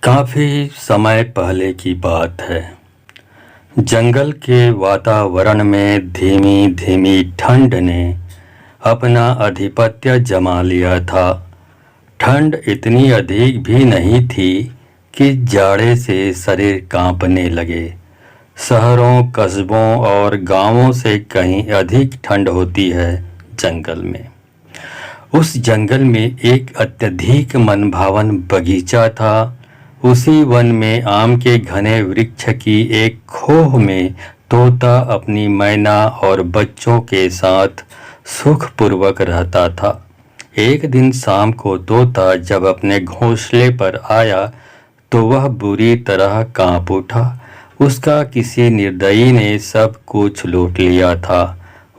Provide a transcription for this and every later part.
काफ़ी समय पहले की बात है। जंगल के वातावरण में धीमी धीमी ठंड ने अपना आधिपत्य जमा लिया था। ठंड इतनी अधिक भी नहीं थी कि जाड़े से शरीर कांपने लगे। शहरों, कस्बों और गांवों से कहीं अधिक ठंड होती है जंगल में। उस जंगल में एक अत्यधिक मनभावन बगीचा था। उसी वन में आम के घने वृक्ष की एक खोह में तोता अपनी मैना और बच्चों के साथ सुखपूर्वक रहता था। एक दिन शाम को तोता जब अपने घोंसले पर आया तो वह बुरी तरह कांप उठा। उसका किसी निर्दयी ने सब कुछ लूट लिया था।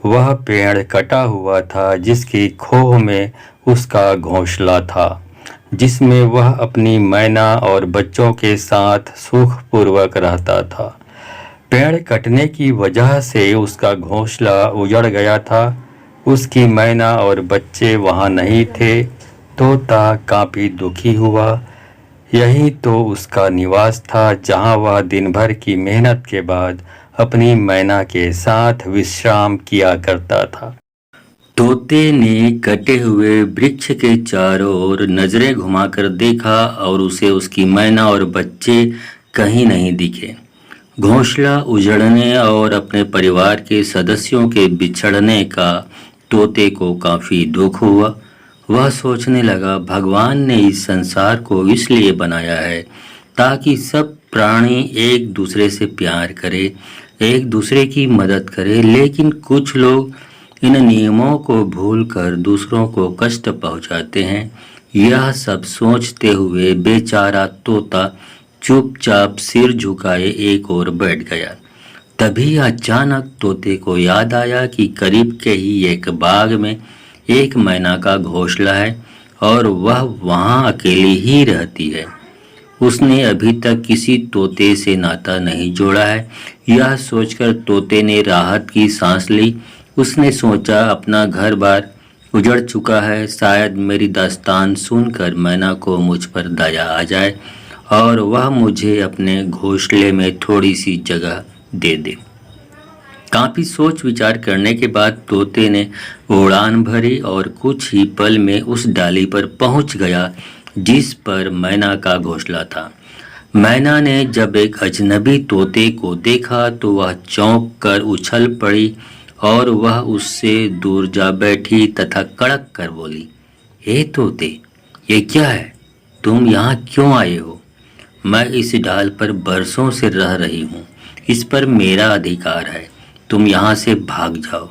वह पेड़ कटा हुआ था जिसकी खोह में उसका घोंसला था, जिसमें वह अपनी मैना और बच्चों के साथ सुखपूर्वक रहता था। पेड़ कटने की वजह से उसका घोंसला उजड़ गया था। उसकी मैना और बच्चे वहां नहीं थे। तोता काफी दुखी हुआ। यही तो उसका निवास था, जहां वह दिन भर की मेहनत के बाद अपनी मैना के साथ विश्राम किया करता था। तोते ने कटे हुए वृक्ष के चारों ओर नजरें घुमाकर देखा और उसे उसकी मैना और बच्चे कहीं नहीं दिखे। घोंसला उजड़ने और अपने परिवार के सदस्यों के बिछड़ने का तोते को काफी दुख हुआ। वह सोचने लगा, भगवान ने इस संसार को इसलिए बनाया है ताकि सब प्राणी एक दूसरे से प्यार करे, एक दूसरे की मदद करे, लेकिन कुछ लोग इन नियमों को भूलकर दूसरों को कष्ट पहुंचाते हैं। यह सब सोचते हुए बेचारा तोता चुपचाप सिर झुकाए एक ओर बैठ गया। तभी अचानक तोते को याद आया कि करीब के ही एक बाग में एक मैना का घोंसला है और वह वहां अकेली ही रहती है। उसने अभी तक किसी तोते से नाता नहीं जोड़ा है। यह सोचकर तोते ने राहत की सांस ली। उसने सोचा, अपना घर बार उजड़ चुका है, शायद मेरी दास्तान सुनकर मैना को मुझ पर दया आ जाए और वह मुझे अपने घोंसले में थोड़ी सी जगह दे दे। काफी सोच विचार करने के बाद तोते ने उड़ान भरी और कुछ ही पल में उस डाली पर पहुंच गया जिस पर मैना का घोंसला था। मैना ने जब एक अजनबी तोते को देखा तो वह चौंक कर उछल पड़ी और वह उससे दूर जा बैठी तथा कड़क कर बोली, हे तोते, ये क्या है? तुम यहाँ क्यों आए हो? मैं इस डाल पर बरसों से रह रही हूँ। इस पर मेरा अधिकार है। तुम यहाँ से भाग जाओ।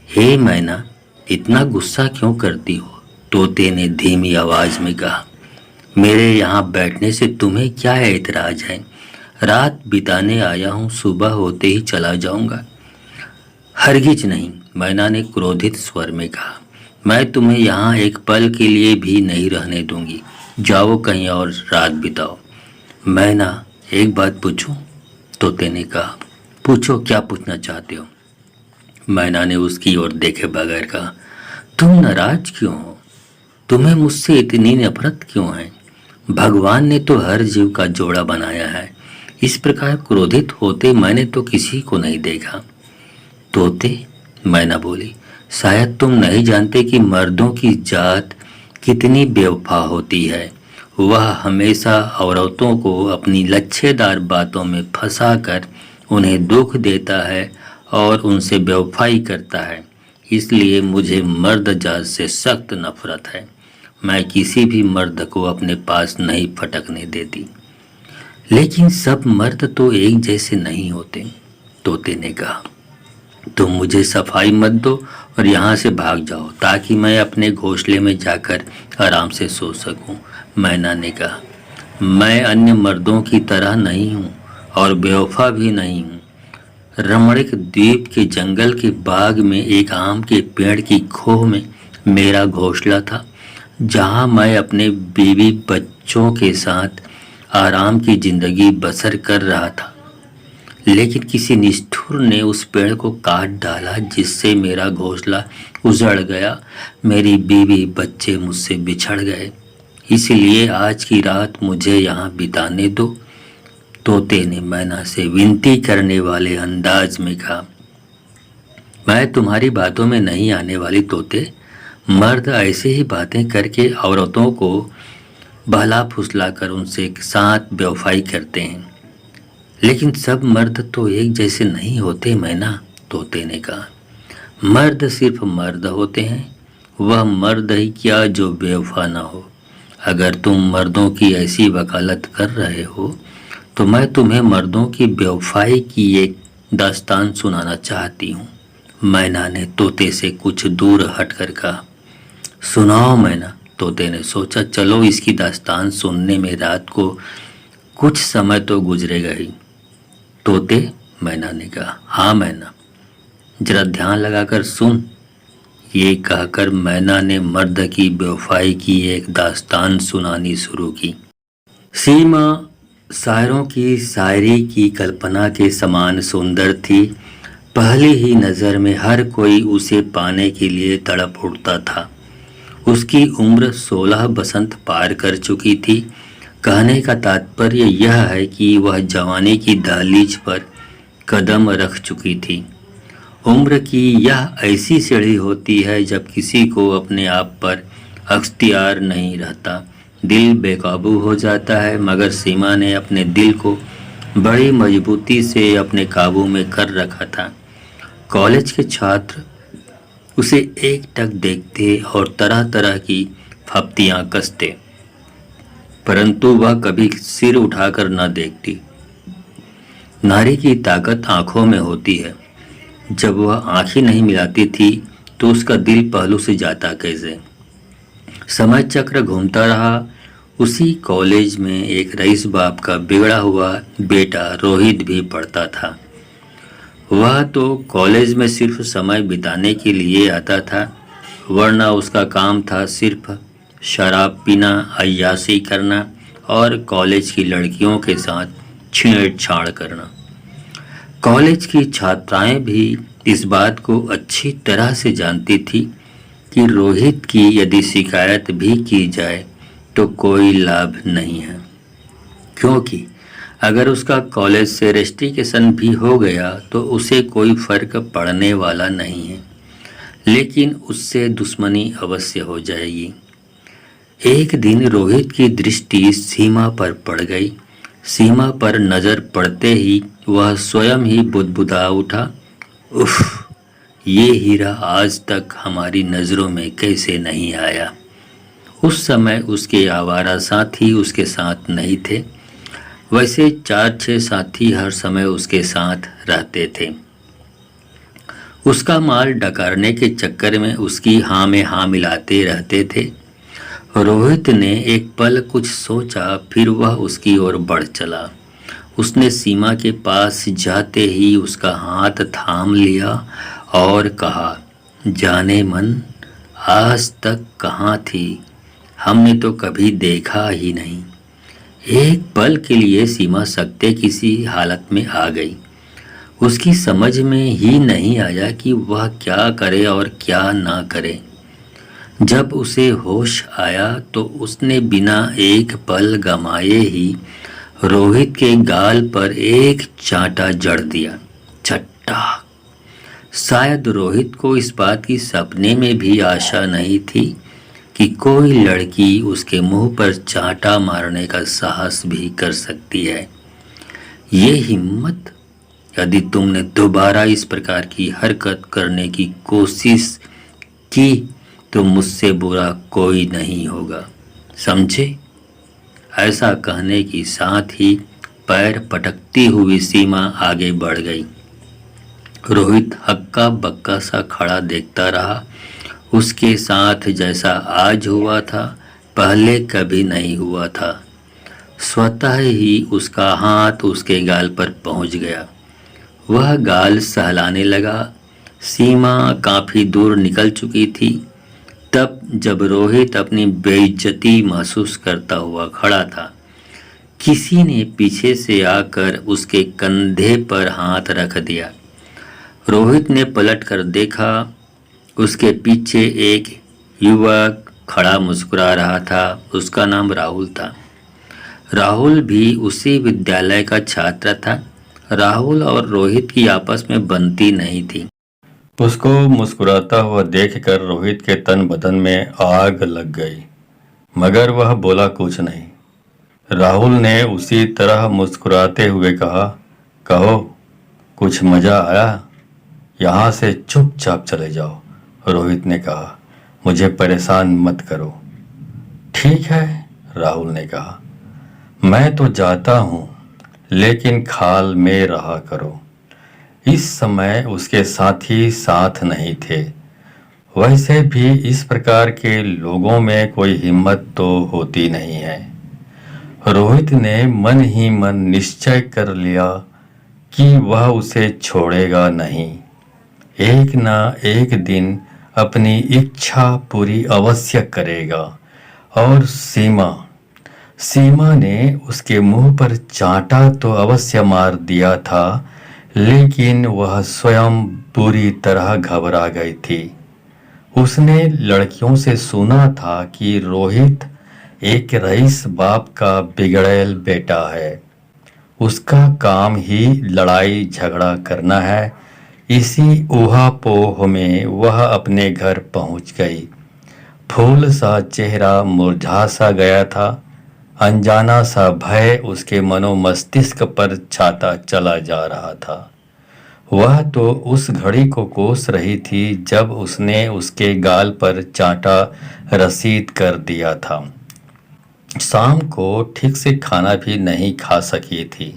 हे मैना, इतना गुस्सा क्यों करती हो? तोते ने धीमी आवाज में कहा, मेरे यहाँ बैठने से तुम्हें क्या एतराज है? रात बिताने आया हूँ, सुबह होते ही चला जाऊंगा। हरगिज नहीं, मैना ने क्रोधित स्वर में कहा। मैं तुम्हें यहाँ एक पल के लिए भी नहीं रहने दूंगी। जाओ कहीं और रात बिताओ। मैना, एक बात पूछूं? तोते ने कहा। पूछो, क्या पूछना चाहते हो? मैना ने उसकी ओर देखे बगैर कहा। तुम नाराज क्यों हो? तुम्हें मुझसे इतनी नफरत क्यों है? भगवान ने तो हर जीव का जोड़ा बनाया है। इस प्रकार क्रोधित होते मैंने तो किसी को नहीं देखा। तोते, मैना बोली, शायद तुम नहीं जानते कि मर्दों की जात कितनी बेवफा होती है। वह हमेशा औरतों को अपनी लच्छेदार बातों में फंसाकर उन्हें दुख देता है और उनसे बेवफाई करता है। इसलिए मुझे मर्द जात से सख्त नफरत है। मैं किसी भी मर्द को अपने पास नहीं फटकने देती। लेकिन सब मर्द तो एक जैसे नहीं होते, तोते ने कहा। तुम मुझे सफाई मत दो और यहाँ से भाग जाओ ताकि मैं अपने घोंसले में जाकर आराम से सो सकूं। मैना ने कहा, मैं अन्य मर्दों की तरह नहीं हूँ और बेवफा भी नहीं हूँ। रमणीक द्वीप के जंगल के बाग में एक आम के पेड़ की खोह में मेरा घोंसला था, जहाँ मैं अपने बीवी बच्चों के साथ आराम की जिंदगी बसर कर रहा था। लेकिन किसी निष्ठुर ने उस पेड़ को काट डाला, जिससे मेरा घोंसला उजड़ गया। मेरी बीवी बच्चे मुझसे बिछड़ गए। इसलिए आज की रात मुझे यहाँ बिताने दो। तोते ने मैना से विनती करने वाले अंदाज में कहा। मैं तुम्हारी बातों में नहीं आने वाली तोते। मर्द ऐसे ही बातें करके औरतों को बहला फुसला कर उनसे साथ बेवफाई करते हैं, लेकिन सब मर्द तो एक जैसे नहीं होते मैना, तोते ने कहा। मर्द सिर्फ मर्द होते हैं, वह मर्द ही क्या जो बेवफा ना हो। अगर तुम मर्दों की ऐसी वकालत कर रहे हो तो मैं तुम्हें मर्दों की बेवफाई की एक दास्तान सुनाना चाहती हूँ। मैना ने तोते से कुछ दूर हटकर कहा। सुनाओ मैना, तोते ने सोचा चलो इसकी दास्तान सुनने में रात को कुछ समय तो गुजरेगा ही। तोते, मैना ने कहा। हाँ मैना, जरा ध्यान लगाकर सुन। ये कहकर मैना ने मर्द की बेवफाई की एक दास्तान सुनानी शुरू की। सीमा शायरों की शायरी की कल्पना के समान सुंदर थी। पहली ही नज़र में हर कोई उसे पाने के लिए तड़प उठता था। उसकी उम्र 16 बसंत पार कर चुकी थी। कहने का तात्पर्य यह है कि वह जवानी की दहलीज पर कदम रख चुकी थी। उम्र की यह ऐसी सीढ़ी होती है जब किसी को अपने आप पर अख्तियार नहीं रहता, दिल बेकाबू हो जाता है। मगर सीमा ने अपने दिल को बड़ी मजबूती से अपने काबू में कर रखा था। कॉलेज के छात्र उसे एकटक देखते और तरह तरह की फप्तियां कसते, परंतु वह कभी सिर उठाकर न देखती। नारी की ताकत आंखों में होती है। जब वह आंखें नहीं मिलाती थी तो उसका दिल पहलू से जाता कैसे। समय चक्र घूमता रहा। उसी कॉलेज में एक रईस बाप का बिगड़ा हुआ बेटा रोहित भी पढ़ता था। वह तो कॉलेज में सिर्फ समय बिताने के लिए आता था, वरना उसका काम था सिर्फ शराब पीना, अय्याशी करना और कॉलेज की लड़कियों के साथ छेड़छाड़ करना। कॉलेज की छात्राएं भी इस बात को अच्छी तरह से जानती थी कि रोहित की यदि शिकायत भी की जाए तो कोई लाभ नहीं है, क्योंकि अगर उसका कॉलेज से रेस्टिकेशन भी हो गया तो उसे कोई फर्क पड़ने वाला नहीं है, लेकिन उससे दुश्मनी अवश्य हो जाएगी। एक दिन रोहित की दृष्टि सीमा पर पड़ गई। सीमा पर नजर पड़ते ही वह स्वयं ही बुदबुदा उठा। उफ, ये हीरा आज तक हमारी नजरों में कैसे नहीं आया। उस समय उसके आवारा साथी उसके साथ नहीं थे। वैसे 4-6 साथी हर समय उसके साथ रहते थे। उसका माल डकारने के चक्कर में उसकी हाँ में हाँ मिलाते रहते थे। रोहित ने एक पल कुछ सोचा, फिर वह उसकी ओर बढ़ चला। उसने सीमा के पास जाते ही उसका हाथ थाम लिया और कहा, जाने मन, आज तक कहाँ थी, हमने तो कभी देखा ही नहीं। एक पल के लिए सीमा सकते किसी हालत में आ गई। उसकी समझ में ही नहीं आया कि वह क्या करे और क्या ना करे। जब उसे होश आया तो उसने बिना एक पल गमाए ही रोहित के गाल पर एक चांटा जड़ दिया। चट्टा। शायद रोहित को इस बात की सपने में भी आशा नहीं थी कि कोई लड़की उसके मुंह पर चांटा मारने का साहस भी कर सकती है। ये हिम्मत, यदि तुमने दोबारा इस प्रकार की हरकत करने की कोशिश की तो मुझसे बुरा कोई नहीं होगा, समझे। ऐसा कहने के साथ ही पैर पटकती हुई सीमा आगे बढ़ गई। रोहित हक्का बक्का सा खड़ा देखता रहा। उसके साथ जैसा आज हुआ था पहले कभी नहीं हुआ था। स्वतः ही उसका हाथ उसके गाल पर पहुंच गया। वह गाल सहलाने लगा। सीमा काफी दूर निकल चुकी थी तब जब रोहित अपनी बेइज्जती महसूस करता हुआ खड़ा था। किसी ने पीछे से आकर उसके कंधे पर हाथ रख दिया। रोहित ने पलट कर देखा। उसके पीछे एक युवक खड़ा मुस्कुरा रहा था उसका नाम राहुल था। राहुल भी उसी विद्यालय का छात्र था। राहुल और रोहित की आपस में बनती नहीं थी। उसको मुस्कुराता हुआ देखकर रोहित के तन बदन में आग लग गई, मगर वह बोला कुछ नहीं। राहुल ने उसी तरह मुस्कुराते हुए कहा, कहो, कुछ मजा आया? यहाँ से चुपचाप चले जाओ। रोहित ने कहा, मुझे परेशान मत करो। ठीक है, राहुल ने कहा, मैं तो जाता हूँ, लेकिन ख्याल में रहा करो। इस समय उसके साथी साथ नहीं थे। वैसे भी इस प्रकार के लोगों में कोई हिम्मत तो होती नहीं है। रोहित ने मन ही मन निश्चय कर लिया कि वह उसे छोड़ेगा नहीं। एक ना एक दिन अपनी इच्छा पूरी अवश्य करेगा। और सीमा ने उसके मुंह पर चांटा तो अवश्य मार दिया था, लेकिन वह स्वयं बुरी तरह घबरा गई थी। उसने लड़कियों से सुना था कि रोहित एक रईस बाप का बिगड़ैल बेटा है। उसका काम ही लड़ाई झगड़ा करना है। इसी ऊहापोह में वह अपने घर पहुंच गई। फूल सा चेहरा मुरझा सा गया था। अनजाना सा भय उसके मनोमस्तिष्क पर छाता चला जा रहा था। वह तो उस घड़ी को कोस रही थी जब उसने उसके गाल पर चांटा रसीद कर दिया था। शाम को ठीक से खाना भी नहीं खा सकी थी।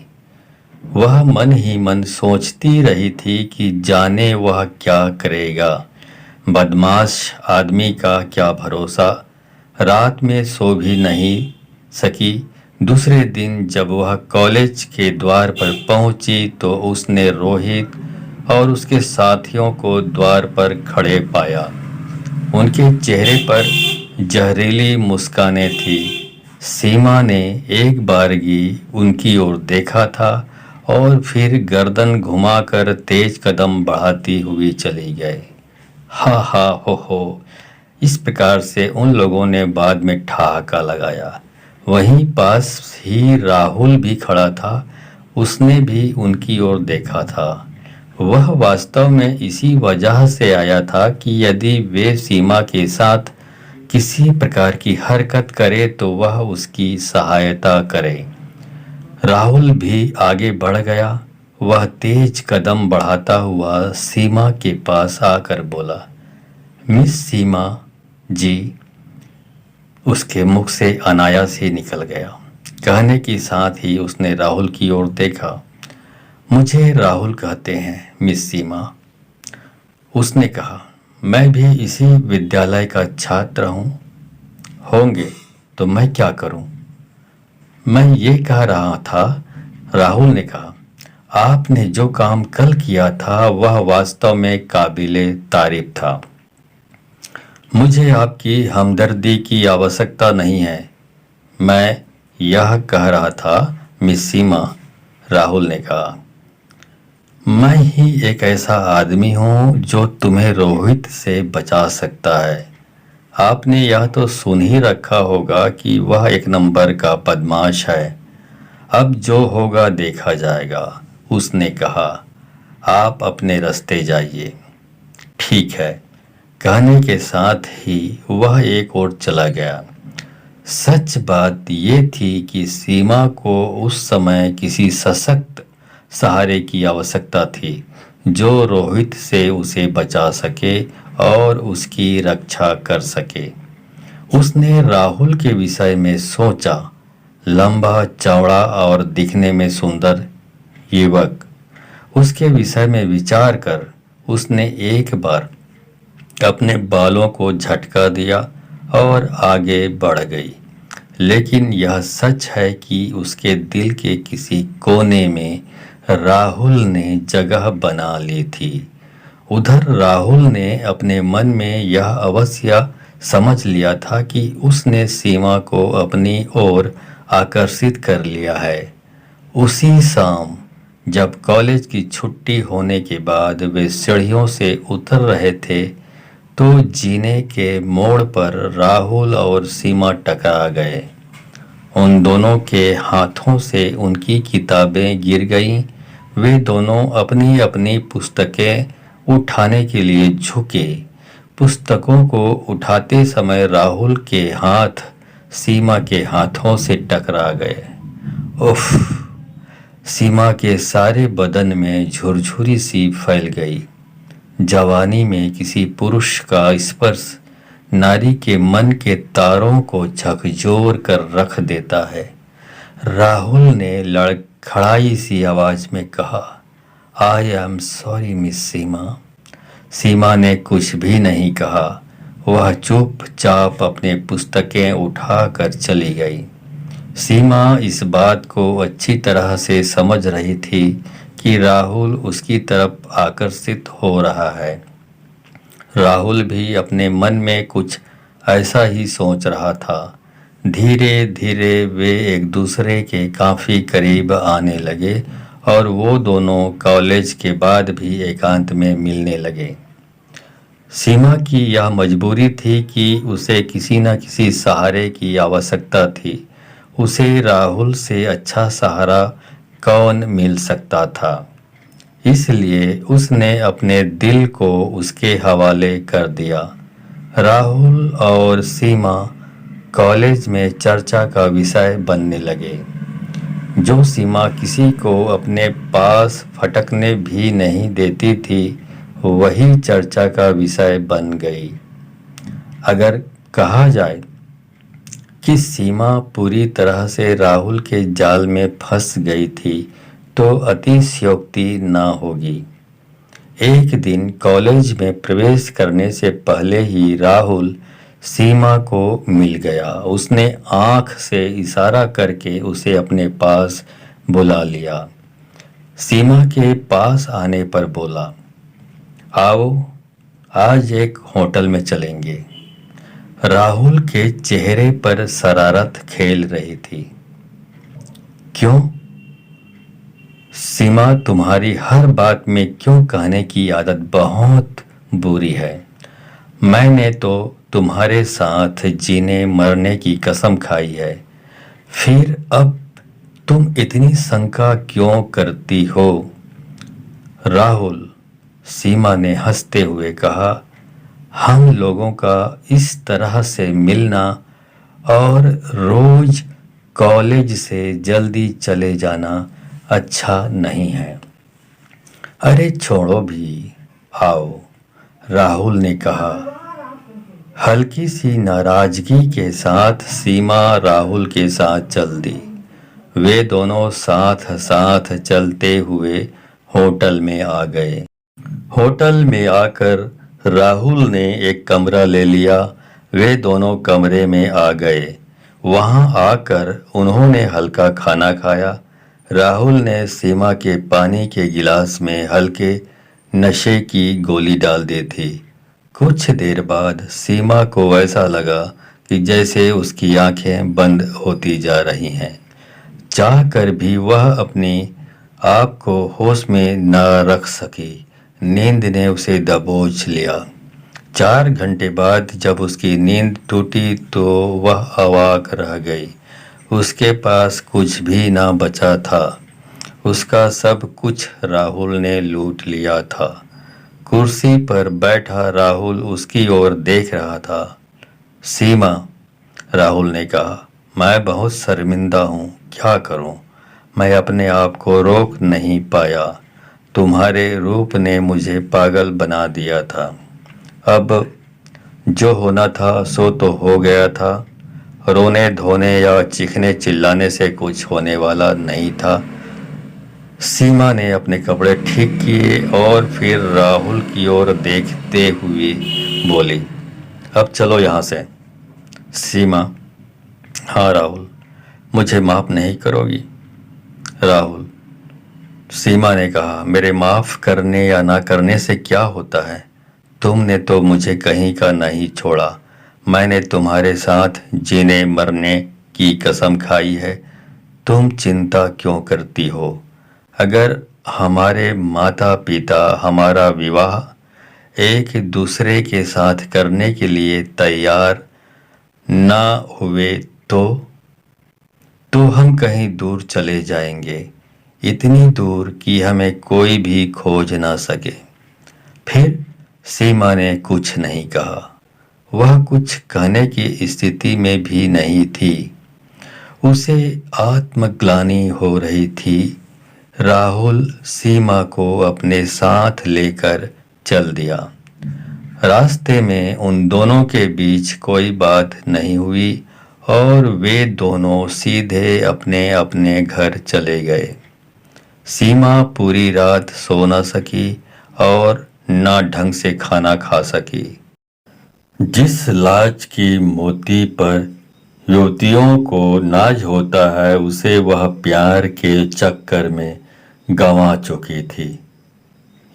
वह मन ही मन सोचती रही थी कि जाने वह क्या करेगा। बदमाश आदमी का क्या भरोसा। रात में सो भी नहीं सकी। दूसरे दिन जब वह कॉलेज के द्वार पर पहुंची तो उसने रोहित और उसके साथियों को द्वार पर खड़े पाया। उनके चेहरे पर जहरीली मुस्कानें थी। सीमा ने एक बारगी उनकी ओर देखा था और फिर गर्दन घुमाकर तेज कदम बढ़ाती हुई चली गई। हा हा हो, इस प्रकार से उन लोगों ने बाद में ठहाका लगाया। वहीं पास ही राहुल भी खड़ा था। उसने भी उनकी ओर देखा था। वह वास्तव में इसी वजह से आया था कि यदि वे सीमा के साथ किसी प्रकार की हरकत करे तो वह उसकी सहायता करे। राहुल भी आगे बढ़ गया। वह तेज कदम बढ़ाता हुआ सीमा के पास आकर बोला, मिस सीमा जी। उसके मुख से अनायास ही निकल गया। कहने के साथ ही उसने राहुल की ओर देखा। मुझे राहुल कहते हैं मिस सीमा। उसने कहा, मैं भी इसी विद्यालय का छात्र हूँ। होंगे तो मैं क्या करूँ? मैं ये कह रहा था, राहुल ने कहा, आपने जो काम कल किया था वह वास्तव में काबिले तारीफ था। मुझे आपकी हमदर्दी की आवश्यकता नहीं है। मैं यह कह रहा था मिस सीमा, राहुल ने कहा, मैं ही एक ऐसा आदमी हूँ जो तुम्हें रोहित से बचा सकता है। आपने यह तो सुन ही रखा होगा कि वह एक नंबर का बदमाश है। अब जो होगा देखा जाएगा। उसने कहा, आप अपने रास्ते जाइए। ठीक है, कहने के साथ ही वह एक ओर चला गया। सच बात ये थी कि सीमा को उस समय किसी सशक्त सहारे की आवश्यकता थी जो रोहित से उसे बचा सके और उसकी रक्षा कर सके। उसने राहुल के विषय में सोचा। लंबा चौड़ा और दिखने में सुंदर युवक। उसके विषय में विचार कर उसने एक बार अपने बालों को झटका दिया और आगे बढ़ गई। लेकिन यह सच है कि उसके दिल के किसी कोने में राहुल ने जगह बना ली थी। उधर राहुल ने अपने मन में यह अवश्य समझ लिया था कि उसने सीमा को अपनी ओर आकर्षित कर लिया है। उसी शाम जब कॉलेज की छुट्टी होने के बाद वे सीढ़ियों से उतर रहे थे तो जीने के मोड़ पर राहुल और सीमा टकरा गए। उन दोनों के हाथों से उनकी किताबें गिर गईं। वे दोनों अपनी अपनी पुस्तकें उठाने के लिए झुके। पुस्तकों को उठाते समय राहुल के हाथ सीमा के हाथों से टकरा गए। उफ! सीमा के सारे बदन में झुरझुरी सी फैल गई। जवानी में किसी पुरुष का स्पर्श नारी के मन के तारों को झकझोर कर रख देता है। राहुल ने लड़खड़ाई सी आवाज में कहा, आई एम सॉरी मिस सीमा। सीमा ने कुछ भी नहीं कहा। वह चुपचाप अपने पुस्तकें उठाकर चली गई। सीमा इस बात को अच्छी तरह से समझ रही थी कि राहुल उसकी तरफ आकर्षित हो रहा है। राहुल भी अपने मन में कुछ ऐसा ही सोच रहा था। धीरे धीरे वे एक दूसरे के काफ़ी करीब आने लगे और वो दोनों कॉलेज के बाद भी एकांत में मिलने लगे। सीमा की यह मजबूरी थी कि उसे किसी न किसी सहारे की आवश्यकता थी। उसे राहुल से अच्छा सहारा कौन मिल सकता था? इसलिए उसने अपने दिल को उसके हवाले कर दिया। राहुल और सीमा कॉलेज में चर्चा का विषय बनने लगे। जो सीमा किसी को अपने पास फटकने भी नहीं देती थी, वही चर्चा का विषय बन गई। अगर कहा जाए कि सीमा पूरी तरह से राहुल के जाल में फंस गई थी, तो अतिशयोक्ति न होगी। एक दिन कॉलेज में प्रवेश करने से पहले ही राहुल सीमा को मिल गया। उसने आंख से इशारा करके उसे अपने पास बुला लिया। सीमा के पास आने पर बोला, आओ आज एक होटल में चलेंगे। राहुल के चेहरे पर शरारत खेल रही थी। क्यों? सीमा, तुम्हारी हर बात में क्यों कहने की आदत बहुत बुरी है। मैंने तो तुम्हारे साथ जीने मरने की कसम खाई है, फिर अब तुम इतनी शंका क्यों करती हो? राहुल, सीमा ने हंसते हुए कहा, हम लोगों का इस तरह से मिलना और रोज कॉलेज से जल्दी चले जाना अच्छा नहीं है। अरे छोड़ो भी, आओ, राहुल ने कहा। हल्की सी नाराजगी के साथ सीमा राहुल के साथ चल दी। वे दोनों साथ साथ चलते हुए होटल में आ गए। होटल में आकर राहुल ने एक कमरा ले लिया। वे दोनों कमरे में आ गए। वहां आकर उन्होंने हल्का खाना खाया। राहुल ने सीमा के पानी के गिलास में हल्के नशे की गोली डाल दी थी। कुछ देर बाद सीमा को ऐसा लगा कि जैसे उसकी आंखें बंद होती जा रही हैं। चाहकर भी वह अपनी आप को होश में न रख सकी। नींद ने उसे दबोच लिया। 4 घंटे बाद जब उसकी नींद टूटी तो वह अवाक रह गई। उसके पास कुछ भी ना बचा था। उसका सब कुछ राहुल ने लूट लिया था। कुर्सी पर बैठा राहुल उसकी ओर देख रहा था। सीमा, राहुल ने कहा, मैं बहुत शर्मिंदा हूँ, क्या करूँ? मैं अपने आप को रोक नहीं पाया। तुम्हारे रूप ने मुझे पागल बना दिया था। अब जो होना था सो तो हो गया था। रोने धोने या चीखने चिल्लाने से कुछ होने वाला नहीं था। सीमा ने अपने कपड़े ठीक किए और फिर राहुल की ओर देखते हुए बोली, अब चलो यहाँ से। सीमा, हाँ राहुल, मुझे माफ़ नहीं करोगी? राहुल, सीमा ने कहा, मेरे माफ़ करने या ना करने से क्या होता है? तुमने तो मुझे कहीं का नहीं छोड़ा। मैंने तुम्हारे साथ जीने मरने की कसम खाई है। तुम चिंता क्यों करती हो? अगर हमारे माता पिता हमारा विवाह एक दूसरे के साथ करने के लिए तैयार ना हुए तो हम कहीं दूर चले जाएंगे, इतनी दूर कि हमें कोई भी खोज ना सके। फिर सीमा ने कुछ नहीं कहा। वह कुछ कहने की स्थिति में भी नहीं थी। उसे आत्मग्लानि हो रही थी। राहुल सीमा को अपने साथ लेकर चल दिया। रास्ते में उन दोनों के बीच कोई बात नहीं हुई और वे दोनों सीधे अपने अपने घर चले गए। सीमा पूरी रात सो न सकी और ना ढंग से खाना खा सकी। जिस लाज की मोती पर युवतियों को नाज होता है, उसे वह प्यार के चक्कर में गंवा चुकी थी,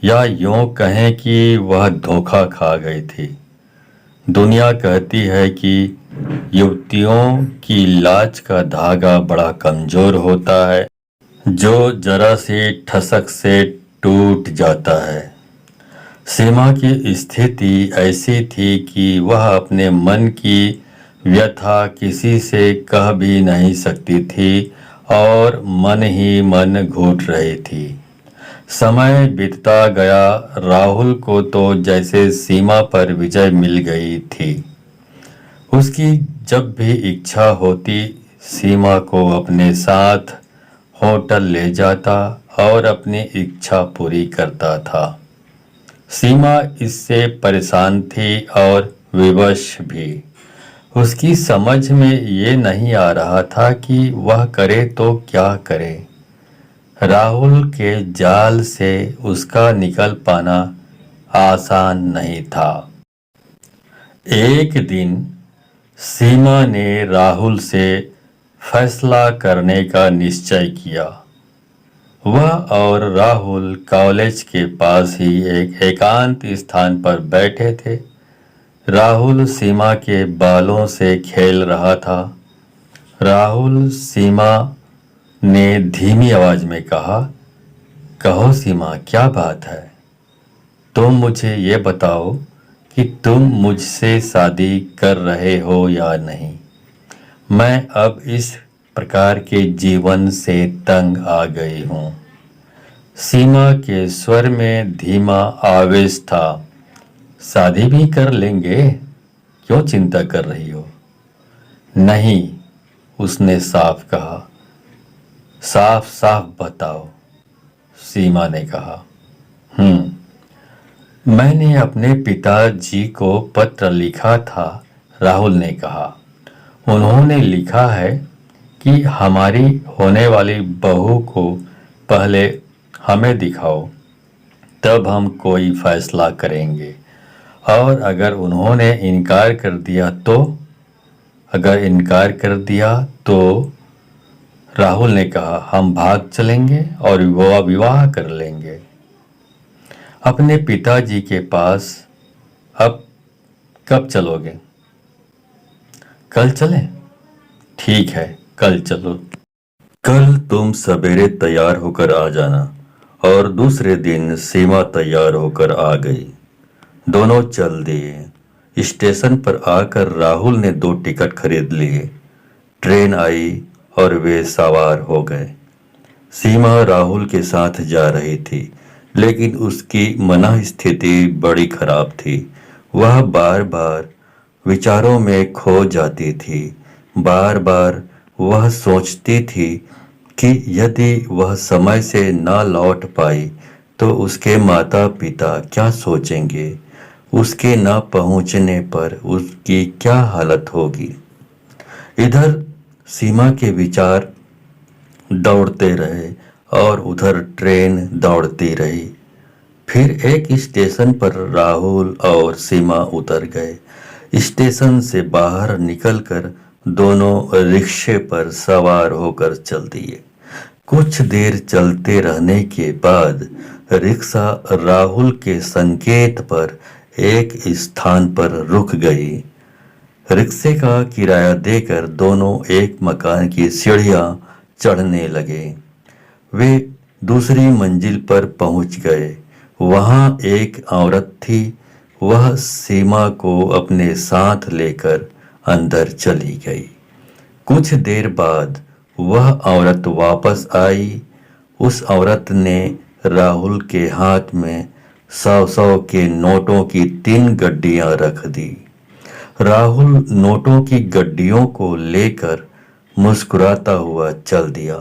या यूं कहें कि वह धोखा खा गई थी। दुनिया कहती है कि युवतियों की लाज का धागा बड़ा कमजोर होता है, जो जरा सी ठसक से टूट जाता है। सीमा की स्थिति ऐसी थी कि वह अपने मन की व्यथा किसी से कह भी नहीं सकती थी और मन ही मन घुट रही थी। समय बीतता गया। राहुल को तो जैसे सीमा पर विजय मिल गई थी। उसकी जब भी इच्छा होती, सीमा को अपने साथ होटल ले जाता और अपनी इच्छा पूरी करता था। सीमा इससे परेशान थी और विवश भी। उसकी समझ में ये नहीं आ रहा था कि वह करे तो क्या करे। राहुल के जाल से उसका निकल पाना आसान नहीं था। एक दिन सीमा ने राहुल से फैसला करने का निश्चय किया। वह और राहुल कॉलेज के पास ही एक एकांत स्थान पर बैठे थे। राहुल सीमा के बालों से खेल रहा था। राहुल सीमा ने धीमी आवाज में कहा, कहो सीमा, क्या बात है? तुम मुझे ये बताओ कि तुम मुझसे शादी कर रहे हो या नहीं। मैं अब इस प्रकार के जीवन से तंग आ गई हूँ। सीमा के स्वर में धीमा आवेश था। शादी भी कर लेंगे, क्यों चिंता कर रही हो? नहीं, उसने साफ कहा। साफ साफ बताओ, सीमा ने कहा। मैंने अपने पिताजी को पत्र लिखा था, राहुल ने कहा। उन्होंने लिखा है कि हमारी होने वाली बहू को पहले हमें दिखाओ, तब हम कोई फैसला करेंगे। और अगर उन्होंने इनकार कर दिया तो राहुल ने कहा, हम भाग चलेंगे और विवाह कर लेंगे अपने पिताजी के पास। अब कब चलोगे? कल चलें? ठीक है, कल चलो। कल तुम सवेरे तैयार होकर आ जाना। और दूसरे दिन सीमा तैयार होकर आ गई। दोनों चल दिए। स्टेशन पर आकर राहुल ने 2 टिकट खरीद लिए। ट्रेन आई और वे सवार हो गए। सीमा राहुल के साथ जा रही थी, लेकिन उसकी मनःस्थिति बड़ी खराब थी। वह बार बार विचारों में खो जाती थी। बार बार वह सोचती थी कि यदि वह समय से न लौट पाई तो उसके माता पिता क्या सोचेंगे। उसके न पहुंचने पर उसकी क्या हालत होगी। इधर सीमा के विचार दौड़ते रहे और उधर ट्रेन दौड़ती रही। फिर एक स्टेशन पर राहुल और सीमा उतर गए। स्टेशन से बाहर निकलकर दोनों रिक्शे पर सवार होकर चल दिए। कुछ देर चलते रहने के बाद रिक्शा राहुल के संकेत पर एक स्थान पर रुक गई। रिक्शे का किराया देकर दोनों एक मकान की सीढ़ियां चढ़ने लगे। वे दूसरी मंजिल पर पहुंच गए। वहां एक औरत थी वह सीमा को अपने साथ लेकर अंदर चली गई। कुछ देर बाद वह औरत वापस आई। उस औरत ने राहुल के हाथ में 100-100 के नोटों की 3 गड्डियां रख दी। राहुल नोटों की गड्डियों को लेकर मुस्कुराता हुआ चल दिया।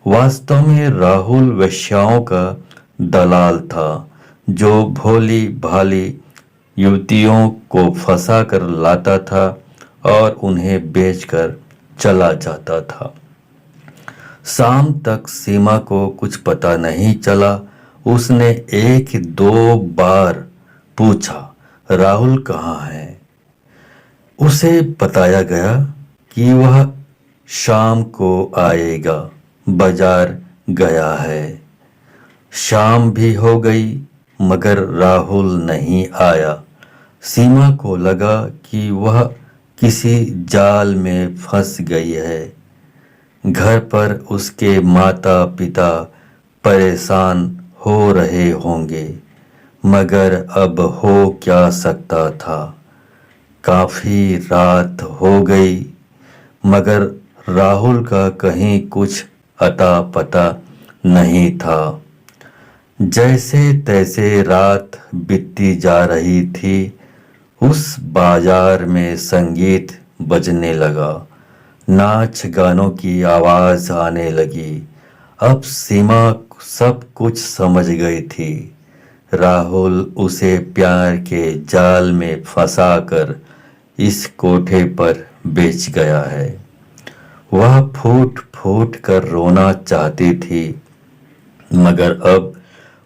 वास्तव में राहुल वेश्याओं का दलाल था, जो भोली भाली युवतियों को फंसा कर लाता था और उन्हें बेचकर चला जाता था। शाम तक सीमा को कुछ पता नहीं चला। उसने 1-2 बार पूछा, राहुल कहाँ है? उसे बताया गया कि वह शाम को आएगा, बाजार गया है। शाम भी हो गई मगर राहुल नहीं आया। सीमा को लगा कि वह किसी जाल में फंस गई है। घर पर उसके माता पिता परेशान हो रहे होंगे, मगर अब हो क्या सकता था। काफी रात हो गई मगर राहुल का कहीं कुछ अता पता नहीं था। जैसे तैसे रात बीतती जा रही थी। उस बाजार में संगीत बजने लगा, नाच गानों की आवाज आने लगी। अब सीमा सब कुछ समझ गई थी। राहुल उसे प्यार के जाल में फंसाकर इस कोठे पर बेच गया है। वह फूट फूट कर रोना चाहती थी, मगर अब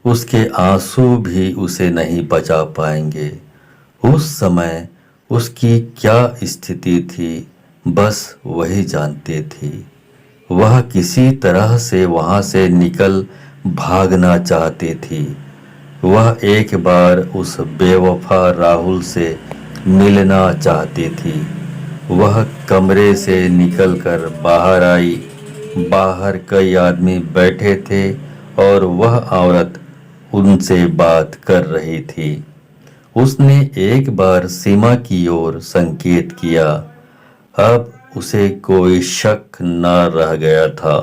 उसके आंसू भी उसे नहीं बचा पाएंगे। उस समय उसकी क्या स्थिति थी, बस वही जानती थी। वह किसी तरह से वहां से निकल भागना चाहती थी। वह एक बार उस बेवफा राहुल से मिलना चाहती थी। वह कमरे से निकलकर बाहर आई। बाहर कई आदमी बैठे थे और वह औरत उनसे बात कर रही थी। उसने एक बार सीमा की ओर संकेत किया। अब उसे कोई शक न रह गया था।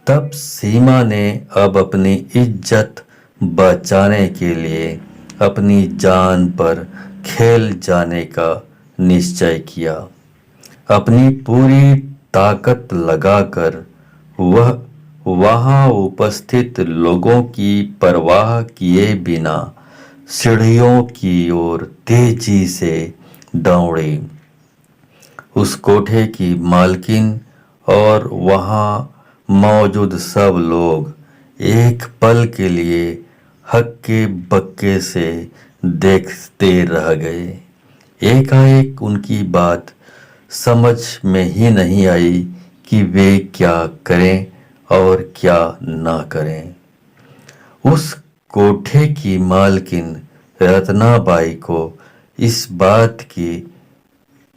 तब सीमा ने अब अपनी इज्जत बचाने के लिए अपनी जान पर खेल जाने का निश्चय किया। अपनी पूरी ताकत लगाकर वह वहां उपस्थित लोगों की परवाह किए बिना सीढ़ियों की ओर तेजी से दौड़ी। उस कोठे की मालकिन और वहां मौजूद सब लोग एक पल के लिए हक्के बक्के से देखते रह गए। एकाएक उनकी बात समझ में ही नहीं आई कि वे क्या करें और क्या ना करें। उस कोठे की मालकिन रत्नाबाई को इस बात की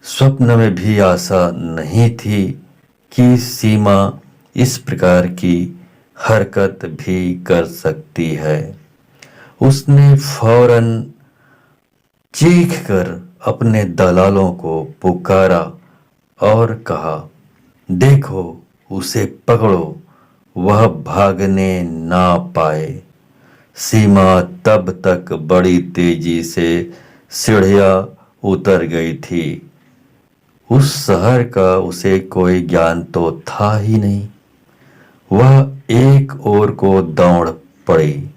स्वप्न में भी आशा नहीं थी कि सीमा इस प्रकार की हरकत भी कर सकती है। उसने फौरन चीखकर अपने दलालों को पुकारा और कहा, देखो उसे पकड़ो, वह भागने ना पाए। सीमा तब तक बड़ी तेजी से सीढ़ियां उतर गई थी। उस शहर का उसे कोई ज्ञान तो था ही नहीं। वह एक ओर को दौड़ पड़ी।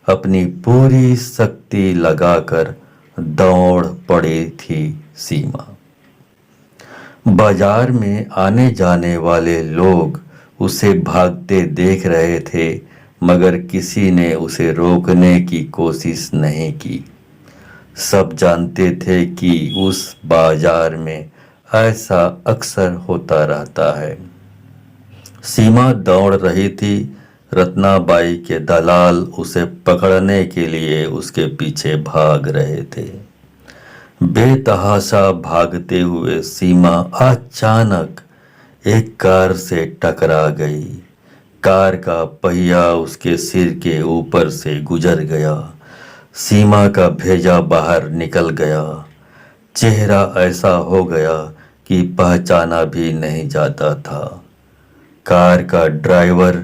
अपनी पूरी शक्ति लगाकर दौड़ पड़ी थी सीमा। बाजार में आने जाने वाले लोग उसे भागते देख रहे थे, मगर किसी ने उसे रोकने की कोशिश नहीं की। सब जानते थे कि उस बाजार में ऐसा अक्सर होता रहता है। सीमा दौड़ रही थी। रत्नाबाई के दलाल उसे पकड़ने के लिए उसके पीछे भाग रहे थे। बेतहाशा भागते हुए सीमा अचानक एक कार से टकरा गई। कार का पहिया उसके सिर के ऊपर से गुजर गया। सीमा का भेजा बाहर निकल गया। चेहरा ऐसा हो गया कि पहचाना भी नहीं जाता था। कार का ड्राइवर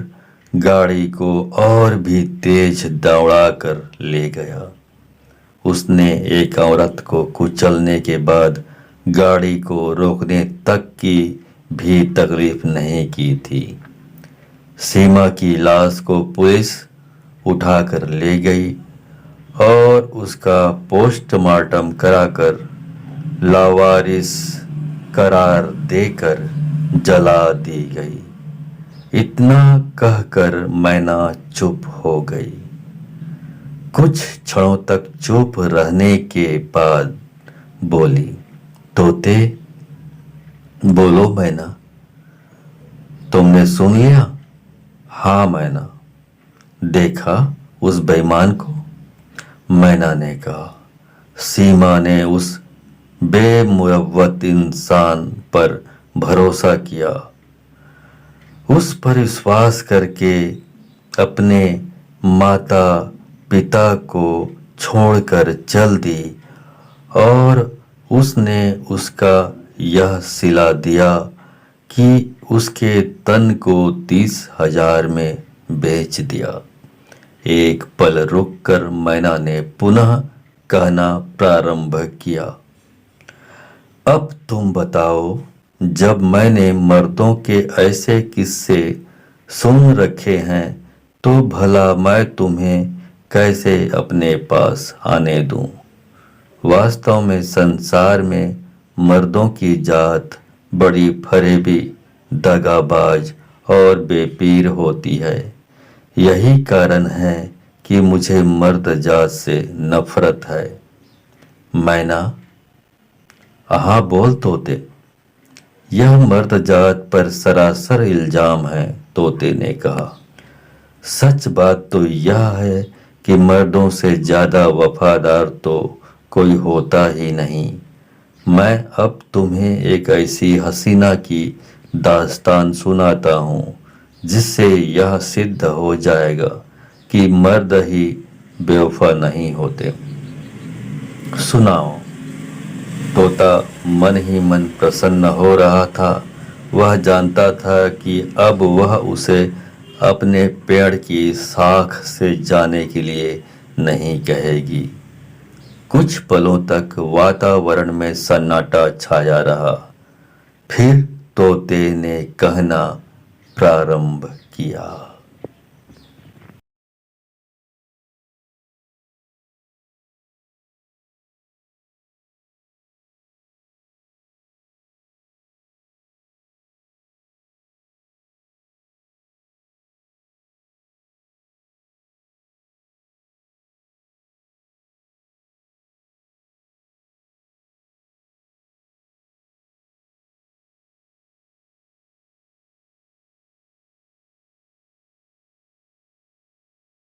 गाड़ी को और भी तेज दौड़ा कर ले गया। उसने एक औरत को कुचलने के बाद गाड़ी को रोकने तक की भी तकलीफ नहीं की थी। सीमा की लाश को पुलिस उठाकर ले गई और उसका पोस्टमार्टम कराकर लावारिस करार देकर जला दी गई। इतना कहकर मैना चुप हो गई। कुछ क्षणों तक चुप रहने के बाद बोली, तोते। बोलो मैना, तुमने सुन लिया? हाँ मैना। देखा उस बेईमान को? मैना ने कहा। सीमा ने उस बेमुरव्वत इंसान पर भरोसा किया, उस पर विश्वास करके अपने माता पिता को छोड़कर चल दी और उसने उसका यह सिला दिया कि उसके तन को 30,000 में बेच दिया। एक पल रुककर मैना ने पुनः कहना प्रारंभ किया, अब तुम बताओ, जब मैंने मर्दों के ऐसे किस्से सुन रखे हैं तो भला मैं तुम्हें कैसे अपने पास आने दूं? वास्तव में संसार में मर्दों की जात बड़ी फरेबी, दगाबाज और बेपीर होती है। यही कारण है कि मुझे मर्द जात से नफरत है। मैना, हाँ बोल तोते। यह मर्द जात पर सरासर इल्जाम है, तोते ने कहा। सच बात तो यह है कि मर्दों से ज्यादा वफादार तो कोई होता ही नहीं। मैं अब तुम्हें एक ऐसी हसीना की दास्तान सुनाता हूँ जिससे यह सिद्ध हो जाएगा कि मर्द ही बेवफा नहीं होते। सुनाओ। तोता मन ही मन प्रसन्न हो रहा था। वह जानता था कि अब वह उसे अपने पेड़ की शाख से जाने के लिए नहीं कहेगी। कुछ पलों तक वातावरण में सन्नाटा छाया रहा। फिर तोते ने कहना प्रारंभ किया।